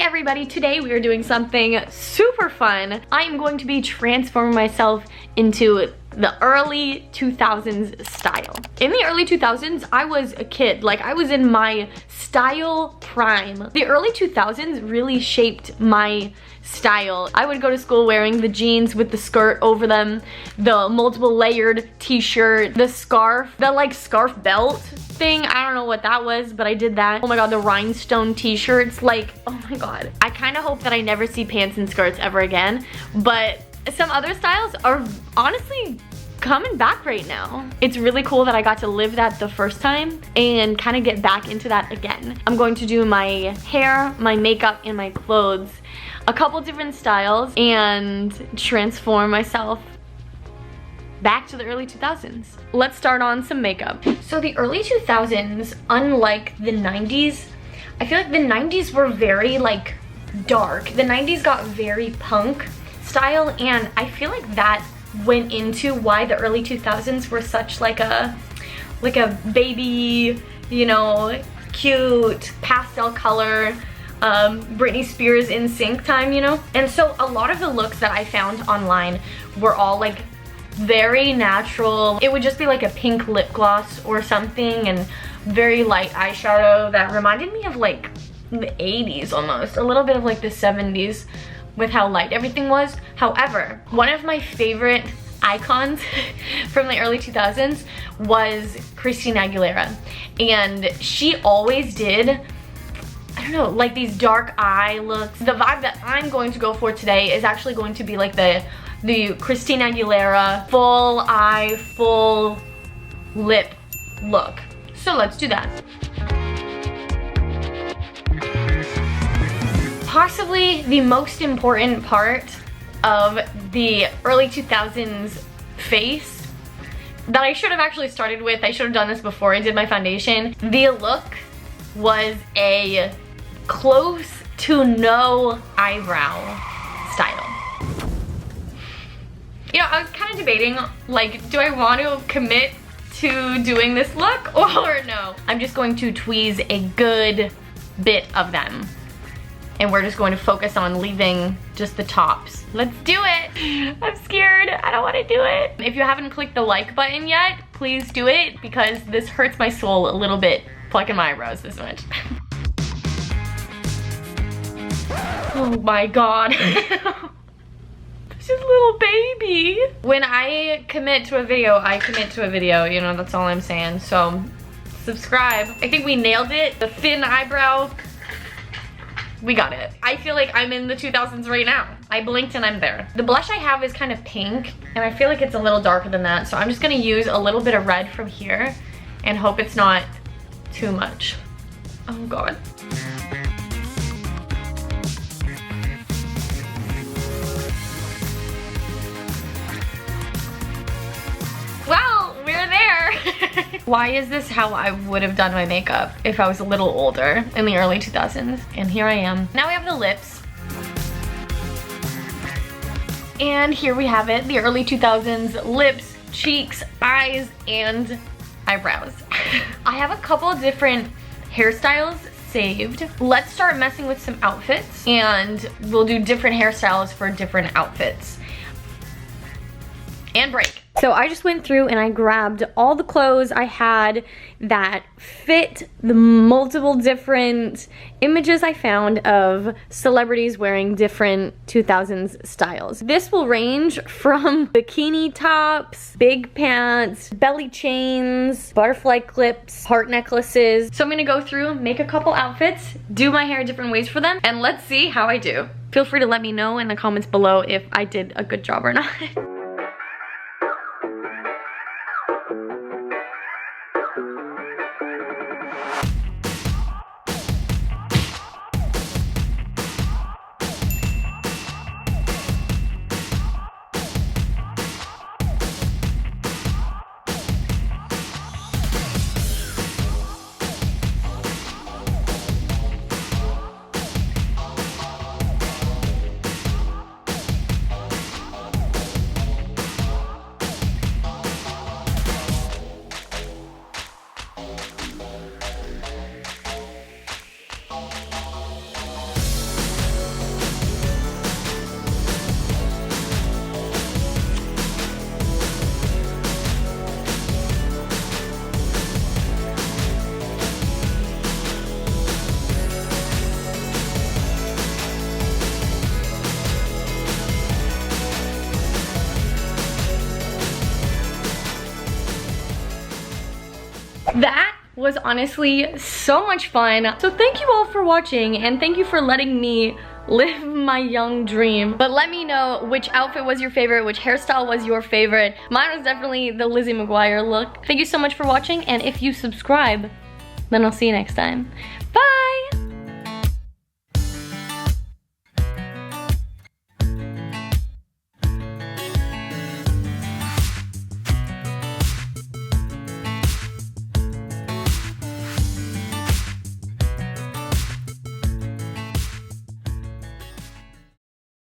everybody, today we are doing something super fun. I am going to be transforming myself into the early 2000s style. In the early 2000s, I was a kid. Like, I was in my style prime. The early 2000s really shaped my style. I would go to school wearing the jeans with the skirt over them, the multiple layered t-shirt, the scarf, the like scarf belt thing. I don't know what that was, but I did that. Oh my god, the rhinestone t-shirts, like, oh my god. I kind of hope that I never see pants and skirts ever again, but some other styles are honestly coming back right now. It's really cool that I got to live that the first time and kind of get back into that again. I'm going to do my hair, my makeup, and my clothes, a couple different styles, and transform myself back to the early 2000s. Let's start on some makeup. So the early 2000s, unlike the 90s, I feel like the 90s were very like dark. The 90s got very punk style, and I feel like that went into why the early 2000s were such like a baby, you know, cute pastel color, Britney Spears in sync time, you know? And so a lot of the looks that I found online were all like very natural. It would just be like a pink lip gloss or something and very light eyeshadow that reminded me of like the 80s almost, a little bit of like the 70s with how light everything was. However, one of my favorite icons from the early 2000s was Christina Aguilera, and she always did, I don't know, like these dark eye looks. The vibe that I'm going to go for today is actually going to be like the Christina Aguilera full eye, full lip look. So let's do that. Possibly the most important part of the early 2000s face that I should have actually started with, I should have done this before I did my foundation. The look was a close to no eyebrow style. You know, I was kind of debating, like, do I want to commit to doing this look or no? I'm just going to tweeze a good bit of them, and we're just going to focus on leaving just the tops. Let's do it. I'm scared. I don't want to do it. If you haven't clicked the like button yet, please do it, because this hurts my soul a little bit, plucking my eyebrows this much. Oh my god. Just little baby. When I commit to a video, I commit to a video, you know, that's all I'm saying. So subscribe. I think we nailed it. The thin eyebrow, we got it. I feel like I'm in the 2000s right now. I blinked and I'm there. The blush I have is kind of pink, and I feel like it's a little darker than that, so I'm just gonna use a little bit of red from here and hope it's not too much. Oh god. Well, we're there. Why is this how I would have done my makeup if I was a little older in the early 2000s? And here I am. Now we have the lips. And here we have it, the early 2000s lips, cheeks, eyes, and eyebrows. I have a couple different hairstyles saved. Let's start messing with some outfits, and we'll do different hairstyles for different outfits. And break. So I just went through and I grabbed all the clothes I had that fit the multiple different images I found of celebrities wearing different 2000s styles. This will range from bikini tops, big pants, belly chains, butterfly clips, heart necklaces. So I'm gonna go through, make a couple outfits, do my hair different ways for them, and let's see how I do. Feel free to let me know in the comments below if I did a good job or not. That was honestly so much fun. So thank you all for watching, and thank you for letting me live my young dream. But let me know which outfit was your favorite, which hairstyle was your favorite. Mine was definitely the Lizzie McGuire look. Thank you so much for watching, and if you subscribe, then I'll see you next time. Bye!